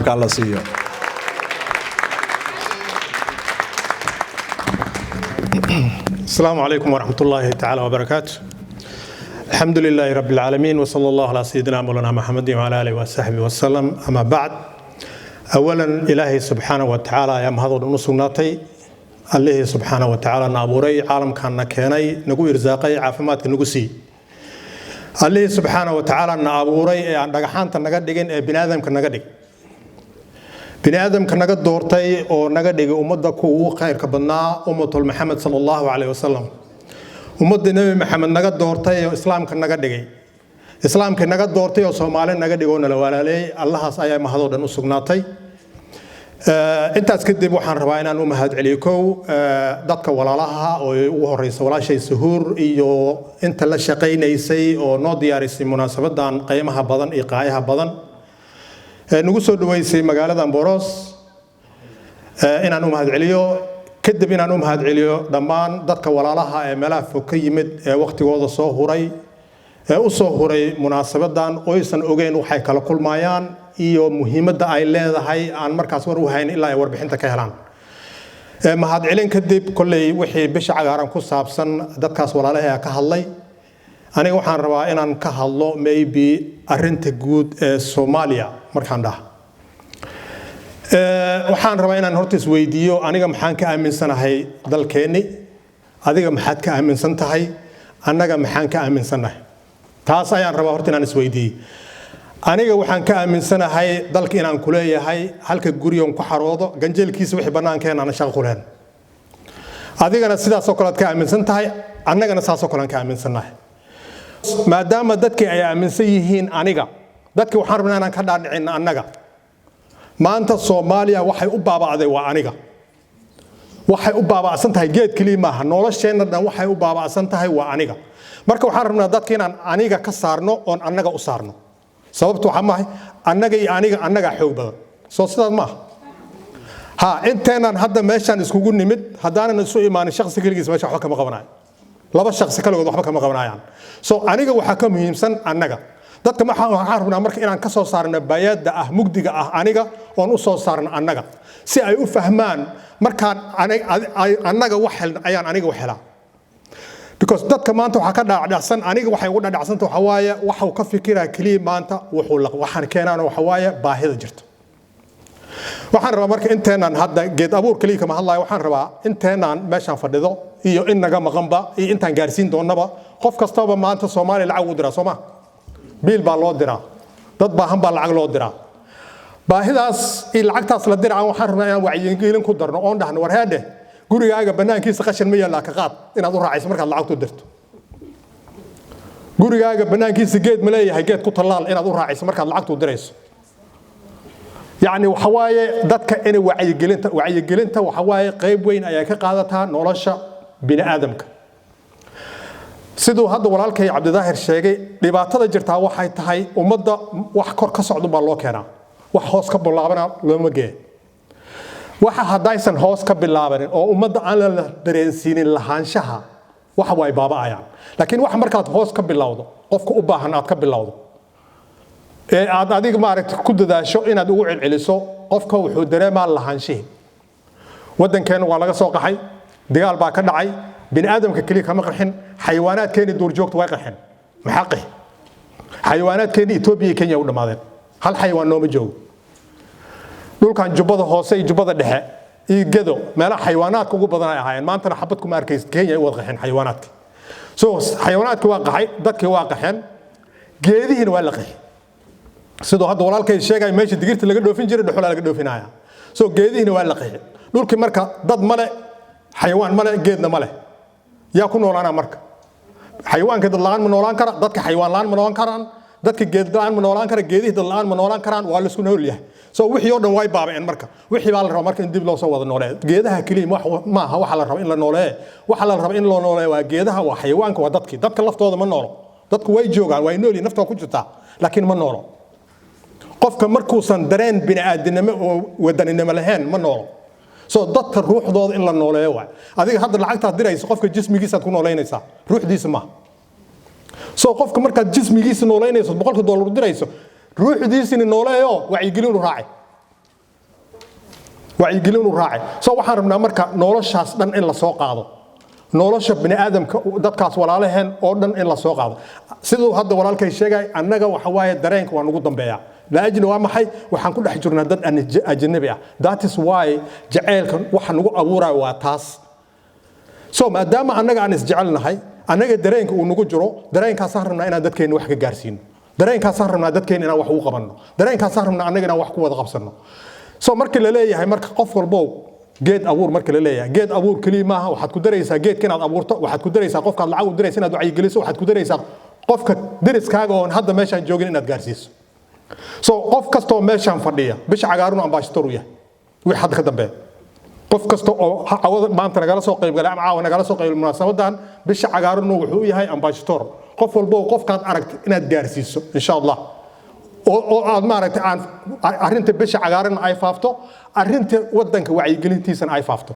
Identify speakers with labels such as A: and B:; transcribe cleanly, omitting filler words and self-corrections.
A: mikrofoonka alla siiyo.
B: السلام عليكم ورحمة الله تعالى وبركاته. الحمد لله رب العالمين وصلى الله على سيدنا مولانا محمد وعلى آله وصحبه وسلم. أما بعد، أولا إلهي سبحانه وتعالى يا مهضر نصناتي الله سبحانه وتعالى نابوري عالم كان نكيني نقول إرزاقي عافمات نقصي الله سبحانه وتعالى نابوري عند جحانت نقدين بني آدم كان نقدين بني آدم كان نقد دورتي أو نقدين أمضى كو خير كبنا أمة محمد صلى الله عليه وسلم أمضى النبي محمد نقد دورتي إسلام كان نقدين إسلام كان نقد دورتي وصومالي نقدين لوالالي الله سايا مهضر نصناتي intaas kadib waxaan rabaa inaan u mahad celiyo dadka walaalaha oo ugu horeeyay walaashay Suhuur iyo inta la shaqeynaysay oo noo diyaarisay munaasabadan qiimaha badan iyo qaayaha badan nagu soo dhaweysay magaalada Boros inaan u mahad celiyo kadib inaan u mahad celiyo dhammaan dadka walaalaha ee meelaha fog ka yimid ee waqtigooda soo huray u soo huray munaasabadan oo aysan ogeyn waxay kala kulmayaan iyo muhiimadda ay leedahay aan markaas war u hayn ilaa ay warbixinta ka helaan mahad celin kadib kulay wixii bisha cagaaran ku saabsan dadkaas walaalaha ka hadlay aniga waxaan rabaa inaan ka hadlo maybe arinta guud ee Soomaaliya markaan dhaha waxaan rabaa inaan horta isweydiiyo aniga maxaan ka aaminsanahay dalkeeni adiga maxaad ka aaminsan tahay annaga maxaan ka aaminsanahay taas ayaan rabaa horta inaan isweydiiyo aniga waxaan ka aaminsanahay dalka inaan ku leeyahay halka guriyoon ku xaroodo ganjeelkiisa wixii banaankeena aan shaqo ku leen adigana sidaas oo kale ka aaminsan tahay annagana saas oo kale ka aaminsanahay maadaama dadkii ay aaminsan yihiin aniga dadkii waxaan rabnaa inaan ka dhaadhicin annaga maanta Soomaaliya waxay u baaba'day waa aniga waxay u baaba'san tahay geed kaliya maaha nolosheena dhan waxay u baaba'san tahay waa aniga marka waxaan rabnaa dadkii inaan aniga ka saarno oon annaga u saarno sababtu waxa maahay annaga iyo aniga xoog badan soo sidaas ma ha inteenan hadda meeshan iskugu nimid hadaanan isu imaanin shakhsi kaligiis meesha wax kama qabanayo laba shakhsi kaligood waxba kama qabanayaan soo aniga waxa ka muhiimsan annaga dadka waxaan rabnaa marka inaan ka soo saarno bayada mugdiga aniga oon u soo saarno annaga si ay u fahmaan markaan annaga wax ayaan aniga wax helaa because dadka maanta waxa ka dhaacsan aniga waxay ugu dhaacsantaa waxa waaye waxa uu ka fikiraa kaliya maanta waxaan keenana waxa waaye baahida jirto waxaan rabaa marka inteenan hadda geed abuur kaliya kama hadlayo waxaan rabaa inteenan meeshan fadhido iyo in naga maqanba iyo intaan gaarsiin doonaba qof kastaba maanta Soomaaliya lacag u diraa Soomaa biil baa loo diraa dad baahan baa lacag loo diraa baahidaas iyo lacagtaas la diraa waxaan rabnaa inaan wacyigelin ku darno oon dhahno war haade gurigaaga banaankiisa qashin ma yaala ka qaad inaad u raacayso markaad lacagtu dirto gurigaaga banaankiisa geed ma leeyahay geed ku talaal inaad u raacayso markaad lacagtu dirayso yaani waxa waaye dadka in wacyigelinta waxa waaye qayb weyn ayaa ka qaadataa nolosha bini aadamka sidoo hadda walaalkay Cabdidaahir sheegay dhibaatada jirta waxay tahay ummadda wax kor ka socdo baa loo keenaa wax hoos ka bilaabana looma geeyo waxa hadaysan hoos ka bilaabanin oo ummadda aan la dareensiinin lahaanshaha waxa way baaba'ayaan laakiin wax markaad hoos ka bilawdo qofka u baahan aad ka bilawdo ee aad adiga maaragtay ku dadaasho inaad ugu celceliso qofka wuxuu dareemaa lahaanshihi wadankeena waa laga soo qaxay dagaal baa ka dhacay bini aadamka kaliya kama qarxin xayawaanaadkeena duurjoogta way qarxin maxaqi xayawaanaadkeena Itoobiya iyo Kenya u dhamaadeen hal xayawaan nooma joogo dhulkan jubbada hoose iyo jubbada dhexe iyo gedo meelaha xayawaanaadka ugu badan ay ahaayeen maantana xabad kuma arkaysid Kenya ay wada qaxeen xayawaanaadka soo xayawaanaadka waa qaxay dadkii waa qaxeen geedihiina waa la qaxay sidoo hadda walaalkay sheegay meesha digirta laga dhoofin jiray dhuxul laga dhoofinaya soo geedihiina waa la qaxay dhulkii marka dad male xayawaan male geedna male yaa ku noolaana marka xayawaanka dad la'aan ma noolaan kara dadka xayawaan la'aan ma noolaan karaan dadka geed la'aan ma noolaan kara geedihi dad la'aan ma noolaan karaan waa la isku nool yahay soo wixii oo dhan way baabeen marka wixii baa la rabaa marka in dib loo soo wada nooleeyo geedaha kaliya ma aha waxa la rabaa in la nooleeyo waxa la rabaa in loo nooleeyo waa geedaha waa xayawaanka waa dadka laftooda ma noolo dadku way joogaan way nool yihiin naftooda ku jirtaa laakiin ma noolo qofka markuusan dareen bini aadamnimo oo wadaninimo lahayn ma noolo soo dadka ruuxdooda in la nooleeyo waa adiga hadda lacagtaad dirayso qofka jismigiisa ku nooleynaysaa ruuxdiisa ma soo qofka markaad jismigiisa nooleynayso $100 dirayso ruuxdiisina nooleeyo wacyigelin u raacay wacyigelin u raacay soo waxaan rabnaa marka noloshaas dhan in la soo qaado nolosha bini aadamka dadkaas walaalaheen oo dhan in la soo qaado sidoo hadda walaalkay sheegay annaga waxa waaye dareenka waa ugu dambeeyaa laajina waa maxay waxaan ku dhex jirnaa dad ajnabi ah that is why jaceelkan waxa nagu abuuray waa taas soo maadaama annaga aan isjecelnahay annaga dareenka uu nagu jiro dareenkaas aan rabnaa inaan dadkeena wax ka gaarsiino dareenkaas aan rabnaa dadkeena inaan wax ugu qabanno dareenkaas aan rabnaa annaga inaan wax ku wada qabsanno soo markii la leeyahay marka qof walbo geed abuur markii la leeyahay geed abuur kaliya maaha waxaad ku daraysaa geedka inaad abuurto waxaad ku daraysaa qofkaad lacag u diraysaa inaad wacyi geliso waxaad ku daraysaa qofka deriskaaga oo hadda meeshaan joogin inaad gaarsiiso soo qof kasta oo meeshaan fadhiya bisha cagaarun ambassador u yahay wixii hadda ka dambeeya qof kasta oo cawada maanta nagala soo qayb galay ama caawa nagala soo qayb munaasabadan bisha cagaarun wuxuu yahay ambassador qof walbo qofkaad aragtay inaad gaarsiiso insha Allah oo aad maaragtay aan arinta bisha cagaaran ay faafto arinta wadanka wacyi gelintiisana ay faafto